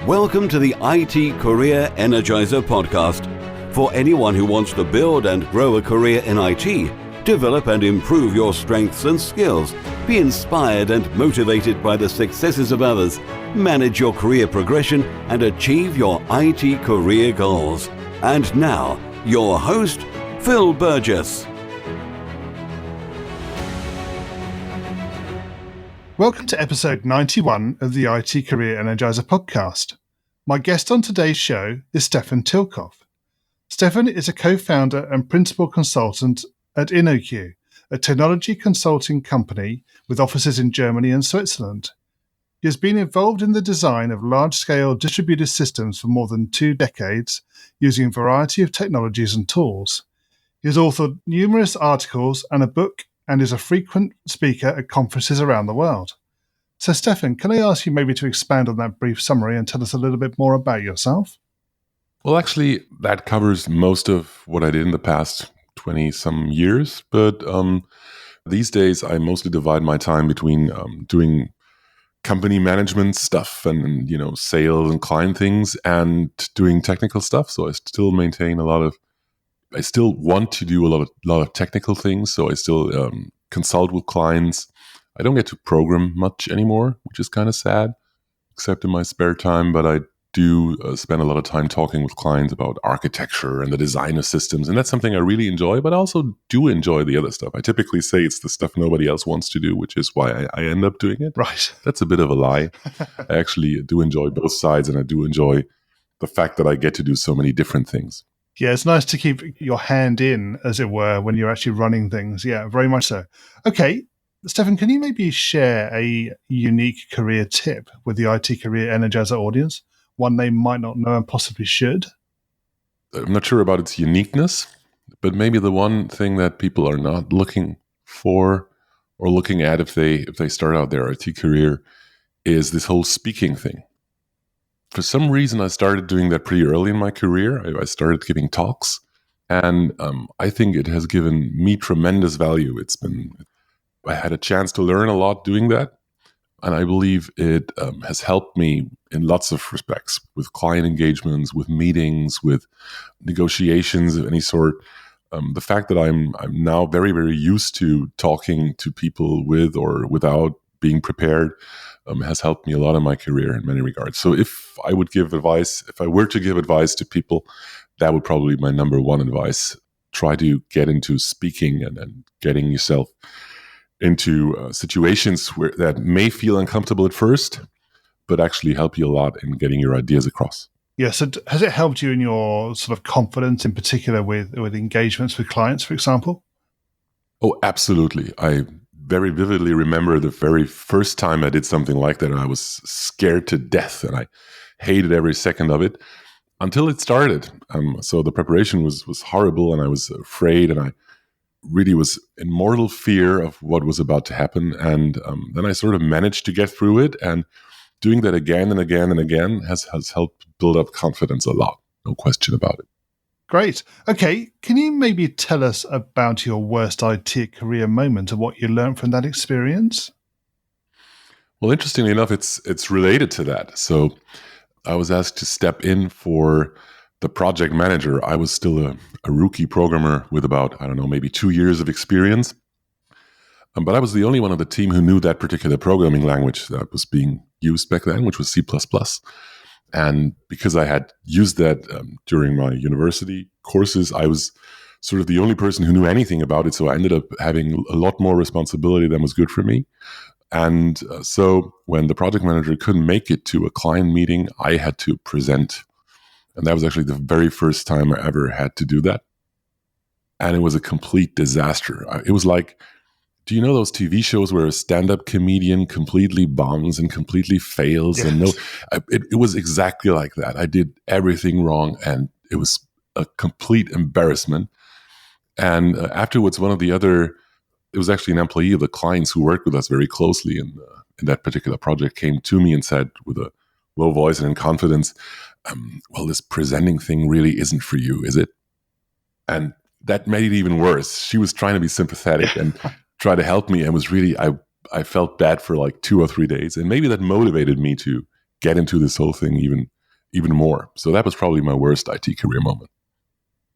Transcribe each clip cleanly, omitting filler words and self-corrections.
Welcome to the IT Career Energizer podcast. For anyone who wants to build and grow a career in IT, develop and improve your strengths and skills, be inspired and motivated by the successes of others, manage your career progression, and achieve your IT career goals. And now, your host, Phil Burgess. Welcome to episode 91 of the IT Career Energizer podcast. My guest on today's show is Stefan Tilkov. Stefan is a co-founder and principal consultant at INNOQ, a technology consulting company with offices in Germany and Switzerland. He has been involved in the design of large-scale distributed systems for more than 2 decades, using a variety of technologies and tools. He has authored numerous articles and a book, and is a frequent speaker at conferences around the world. So, Stefan, can I ask you maybe to expand on that brief summary and tell us a little bit more about yourself? Well, actually, that covers most of what I did in the past 20-some years. But these days, I mostly divide my time between doing company management stuff and sales and client things and doing technical stuff. So I still maintain I still want to do a lot of technical things, so I still consult with clients. I don't get to program much anymore, which is kind of sad, except in my spare time. But I do spend a lot of time talking with clients about architecture and the design of systems, and that's something I really enjoy. But I also do enjoy the other stuff. I typically say it's the stuff nobody else wants to do, which is why I end up doing it. Right. That's a bit of a lie. I actually do enjoy both sides, and I do enjoy the fact that I get to do so many different things. Yeah, it's nice to keep your hand in, as it were, when you're actually running things. Yeah, very much so. Okay, Stefan, can you maybe share a unique career tip with the IT Career Energizer audience? One they might not know and possibly should? I'm not sure about its uniqueness, but maybe the one thing that people are not looking for or looking at if they start out their IT career is this whole speaking thing. For some reason, I started doing that pretty early in my career. I started giving talks, and I think it has given me tremendous value. I had a chance to learn a lot doing that, and I believe it has helped me in lots of respects, with client engagements, with meetings, with negotiations of any sort. The fact that I'm now very, very used to talking to people with or without being prepared has helped me a lot in my career in many regards. So if I were to give advice to people, that would probably be my number one advice. Try to get into speaking and getting yourself into situations that may feel uncomfortable at first, but actually help you a lot in getting your ideas across. Yeah, so has it helped you in your sort of confidence, in particular with engagements with clients, for example? Oh, absolutely. I very vividly remember the very first time I did something like that, and I was scared to death, and I hated every second of it until it started. So the preparation was horrible, and I was afraid, and I really was in mortal fear of what was about to happen. And then I sort of managed to get through it, and doing that again and again and again has helped build up confidence a lot. No question about it. Great. Okay, can you maybe tell us about your worst IT career moment and what you learned from that experience? Well, interestingly enough, it's related to that. So I was asked to step in for the project manager. I was still a rookie programmer with about, maybe 2 years of experience. But I was the only one on the team who knew that particular programming language that was being used back then, which was C++. And because I had used that during my university courses, I was sort of the only person who knew anything about it. So I ended up having a lot more responsibility than was good for me. And so when the project manager couldn't make it to a client meeting, I had to present. And that was actually the very first time I ever had to do that. And it was a complete disaster. It was like, do you know those TV shows where a stand-up comedian completely bombs and completely fails? Yes. And it was exactly like that. I did everything wrong, and it was a complete embarrassment. And afterwards, it was actually an employee of the clients who worked with us very closely in that particular project, came to me and said with a low voice and in confidence, well, this presenting thing really isn't for you, is it? And that made it even worse. She was trying to be sympathetic and try to help me, and was really, I felt bad for like 2 or 3 days, and maybe that motivated me to get into this whole thing even more. So that was probably my worst IT career moment.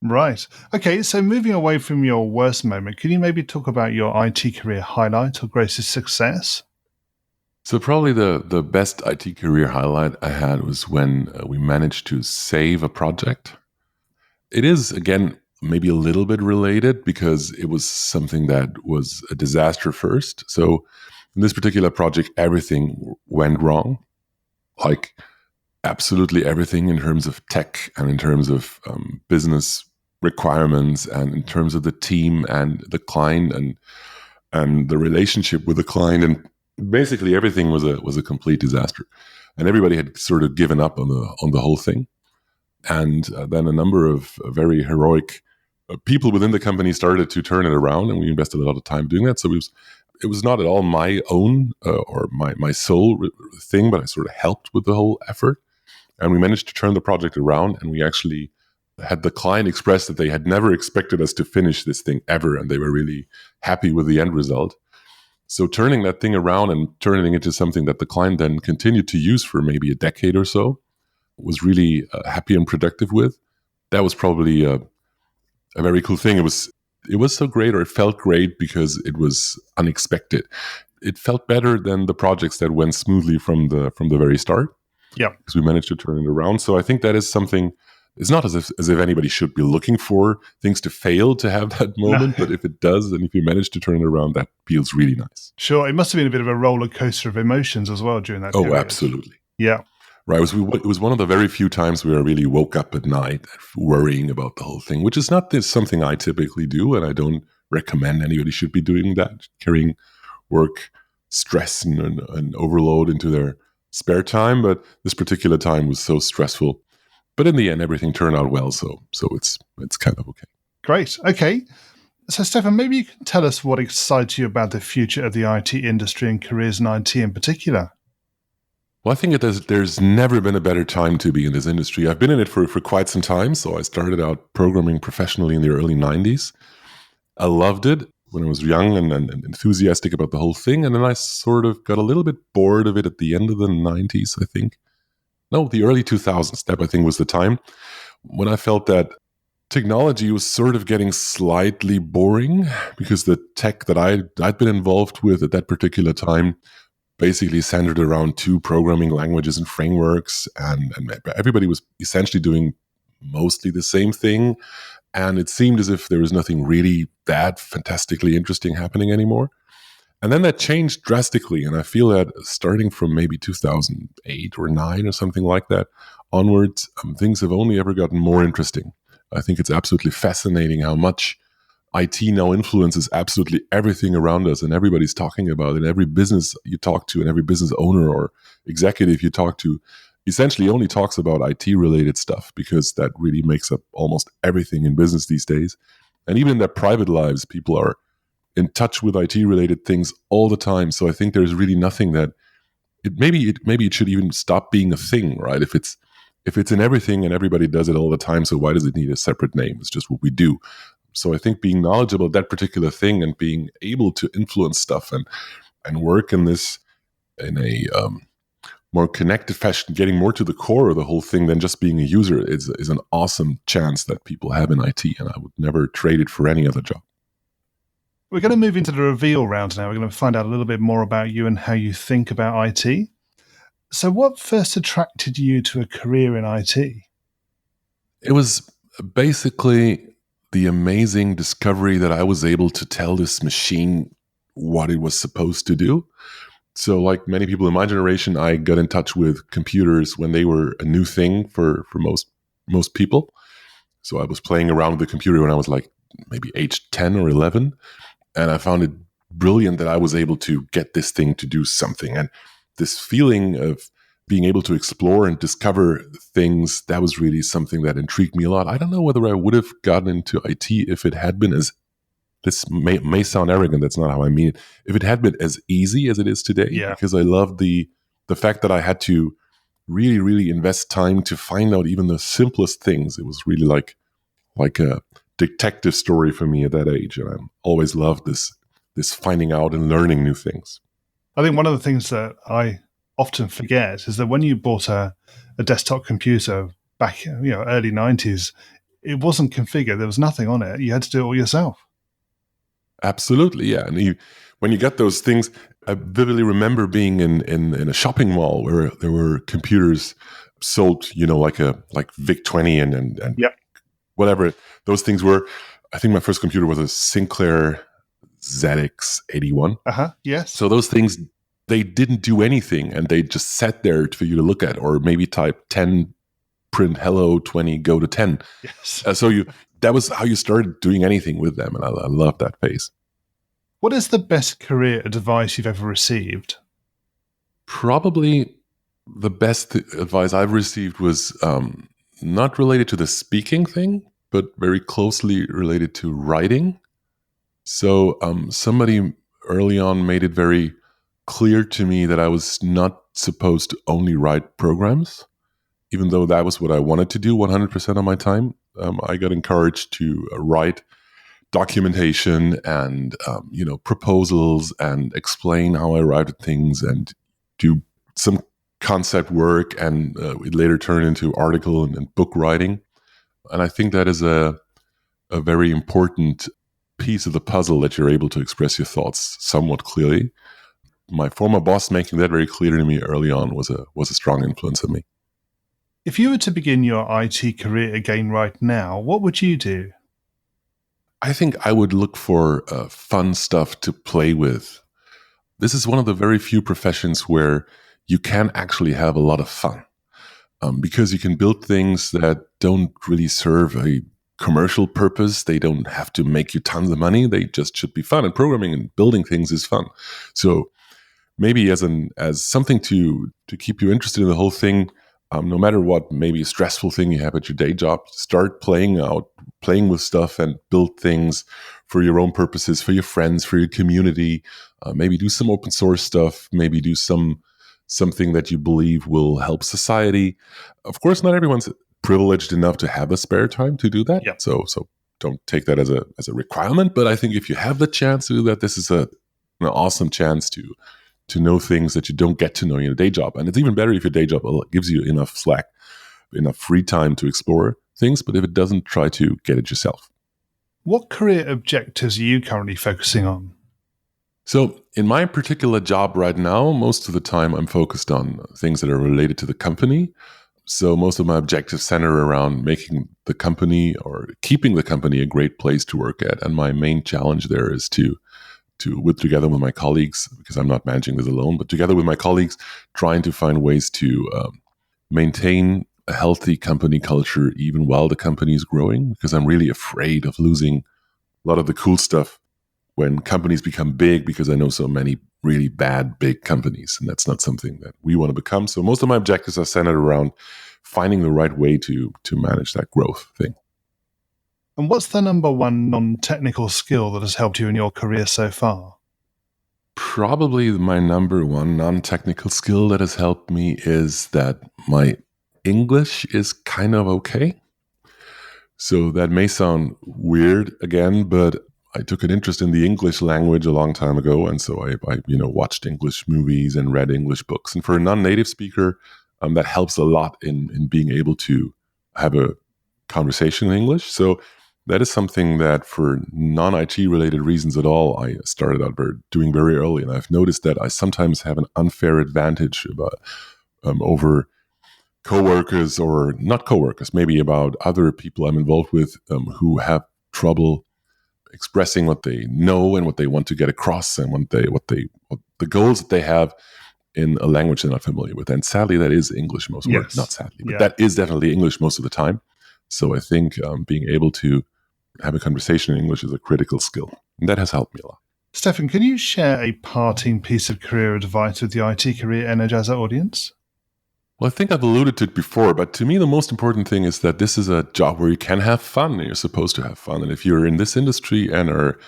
Right. Okay, so moving away from your worst moment, can you maybe talk about your IT career highlight or greatest success? So probably the best IT career highlight I had was when we managed to save a project. It is, again, maybe a little bit related because it was something that was a disaster first. So in this particular project, everything went wrong. Like absolutely everything in terms of tech and in terms of business requirements and in terms of the team and the client and the relationship with the client, and basically everything was a complete disaster, and everybody had sort of given up on the whole thing. And then a number of very heroic people within the company started to turn it around, and we invested a lot of time doing that. So it was not at all my own or my sole thing, but I sort of helped with the whole effort. And we managed to turn the project around, and we actually had the client express that they had never expected us to finish this thing ever, and they were really happy with the end result. So turning that thing around and turning it into something that the client then continued to use for maybe a decade or so was really happy and productive with. That was probably a very cool thing. It was so great, or it felt great because it was unexpected. It felt better than the projects that went smoothly from the very start. Yeah, because we managed to turn it around. So I think that is something. It's not as if anybody should be looking for things to fail to have that moment, but if it does, and if you manage to turn it around, that feels really nice. Sure, it must have been a bit of a roller coaster of emotions as well during that period. Oh, absolutely. Yeah. Right. It was one of the very few times where I really woke up at night worrying about the whole thing, which is not something I typically do, and I don't recommend anybody should be doing that, carrying work stress and overload into their spare time. But this particular time was so stressful. But in the end, everything turned out well, so it's kind of okay. Great. Okay. So, Stefan, maybe you can tell us what excites you about the future of the IT industry and careers in IT in particular. Well, I think there's never been a better time to be in this industry. I've been in it for quite some time. So I started out programming professionally in the early 90s. I loved it when I was young and enthusiastic about the whole thing. And then I sort of got a little bit bored of it at the end of the 90s, I think. No, the early 2000s, that I think was the time when I felt that technology was sort of getting slightly boring because the tech that I'd been involved with at that particular time basically centered around two programming languages and frameworks, and everybody was essentially doing mostly the same thing. And it seemed as if there was nothing really that fantastically interesting happening anymore. And then that changed drastically. And I feel that starting from maybe 2008 or 9 or something like that onwards, things have only ever gotten more interesting. I think it's absolutely fascinating how much IT now influences absolutely everything around us, and everybody's talking about it. Every business you talk to and every business owner or executive you talk to essentially only talks about IT-related stuff, because that really makes up almost everything in business these days. And even in their private lives, people are in touch with IT-related things all the time. So I think there's really nothing that maybe it should even stop being a thing, right? If it's in everything and everybody does it all the time, so why does it need a separate name? It's just what we do. So I think being knowledgeable of that particular thing and being able to influence stuff and work in this in a more connected fashion, getting more to the core of the whole thing than just being a user is an awesome chance that people have in IT, and I would never trade it for any other job. We're going to move into the reveal round now. We're going to find out a little bit more about you and how you think about IT. So what first attracted you to a career in IT? It was basically the amazing discovery that I was able to tell this machine what it was supposed to do. So like many people in my generation, I got in touch with computers when they were a new thing for most people. So I was playing around with the computer when I was like maybe age 10 or 11. And I found it brilliant that I was able to get this thing to do something. And this feeling of being able to explore and discover things, that was really something that intrigued me a lot. I don't know whether I would have gotten into IT if it had been as, this may sound arrogant, that's not how I mean it, if it had been as easy as it is today. Yeah. Because I love the fact that I had to really, really invest time to find out even the simplest things. It was really like a detective story for me at that age. And I always loved this finding out and learning new things. I think one of the things that I often forget is that when you bought a desktop computer back, early 90s, it wasn't configured. There was nothing on it. You had to do it all yourself. Absolutely, yeah. And when you get those things, I vividly remember being in a shopping mall where there were computers sold, like VIC-20 and Yep. whatever those things were. I think my first computer was a Sinclair ZX81. Yes. So those things, they didn't do anything, and they just sat there for you to look at, or maybe type 10, print hello, 20, go to 10. Yes. That was how you started doing anything with them, and I love that phase. What is the best career advice you've ever received? Probably the best advice I've received was not related to the speaking thing, but very closely related to writing. So somebody early on made it very clear to me that I was not supposed to only write programs, even though that was what I wanted to do 100% of my time. I got encouraged to write documentation and proposals and explain how I arrived at things and do some concept work, and it later turned into article and book writing. And I think that is a very important piece of the puzzle, that you're able to express your thoughts somewhat clearly. My former boss making that very clear to me early on was a strong influence on me. If you were to begin your IT career again right now, what would you do? I think I would look for fun stuff to play with. This is one of the very few professions where you can actually have a lot of fun, because you can build things that don't really serve a commercial purpose. They don't have to make you tons of money. They just should be fun. And programming and building things is fun. So maybe as something to keep you interested in the whole thing, no matter what maybe stressful thing you have at your day job, start playing with stuff and build things for your own purposes, for your friends, for your community. Maybe do some open source stuff. Maybe do something that you believe will help society. Of course, not everyone's privileged enough to have the spare time to do that. Yep. So don't take that as a requirement. But I think if you have the chance to do that, this is an awesome chance to know things that you don't get to know in your day job. And it's even better if your day job gives you enough slack, enough free time to explore things. But if it doesn't, try to get it yourself. What career objectives are you currently focusing on? So in my particular job right now, most of the time I'm focused on things that are related to the company. So most of my objectives center around making the company or keeping the company a great place to work at. And my main challenge there is to together with my colleagues, because I'm not managing this alone, but together with my colleagues, trying to find ways to maintain a healthy company culture even while the company is growing, because I'm really afraid of losing a lot of the cool stuff when companies become big, because I know so many really bad big companies, and that's not something that we want to become. So most of my objectives are centered around finding the right way to manage that growth thing. And what's the number one non-technical skill that has helped you in your career so far? Probably my number one non-technical skill that has helped me is that my English is kind of okay. So that may sound weird again, but I took an interest in the English language a long time ago. And so I watched English movies and read English books. And for a non-native speaker, that helps a lot in being able to have a conversation in English. So that is something that for non-IT related reasons at all, I started out doing very early. And I've noticed that I sometimes have an unfair advantage over coworkers, or not coworkers, maybe about other people I'm involved with who have trouble expressing what they know and what they want to get across, and what the goals that they have in a language they're not familiar with. And sadly, that is English most of the time. Not sadly, but that is definitely English most of the time. So I think being able to have a conversation in English is a critical skill. And that has helped me a lot. Stefan, can you share a parting piece of career advice with the IT Career Energizer audience? Well, I think I've alluded to it before, but to me, the most important thing is that this is a job where you can have fun, and you're supposed to have fun. And if you're in this industry and are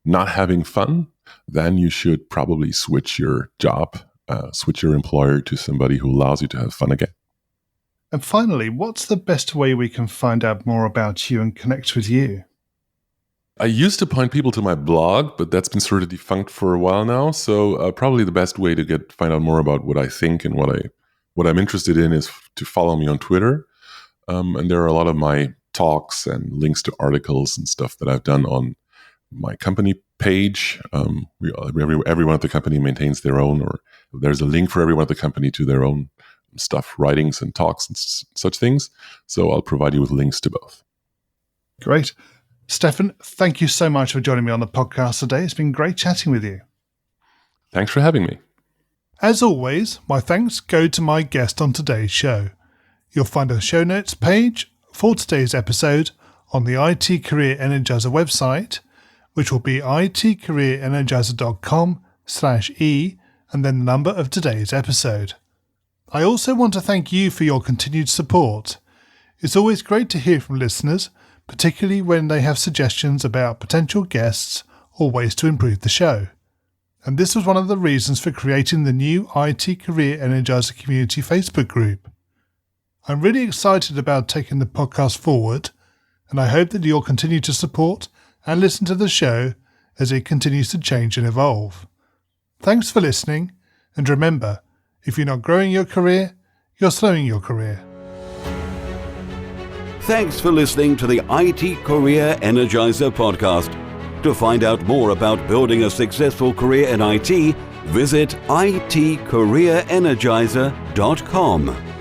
not having fun, then you should probably switch your job, switch your employer to somebody who allows you to have fun again. And finally, what's the best way we can find out more about you and connect with you? I used to point people to my blog, but that's been sort of defunct for a while now. So probably the best way to find out more about what I think and what I'm interested in is to follow me on Twitter. And there are a lot of my talks and links to articles and stuff that I've done on my company page. Everyone at the company maintains their own, or there's a link for everyone at the company to their own stuff, writings and talks and such things. So I'll provide you with links to both. Great. Stefan, thank you so much for joining me on the podcast today. It's been great chatting with you. Thanks for having me. As always, my thanks go to my guest on today's show. You'll find a show notes page for today's episode on the IT Career Energizer website, which will be itcareerenergizer.com/e and then the number of today's episode. I also want to thank you for your continued support. It's always great to hear from listeners, particularly when they have suggestions about potential guests or ways to improve the show. And this was one of the reasons for creating the new IT Career Energizer Community Facebook group. I'm really excited about taking the podcast forward, and I hope that you'll continue to support and listen to the show as it continues to change and evolve. Thanks for listening, and remember, if you're not growing your career, you're slowing your career. Thanks for listening to the IT Career Energizer podcast. To find out more about building a successful career in IT, visit itcareerenergizer.com.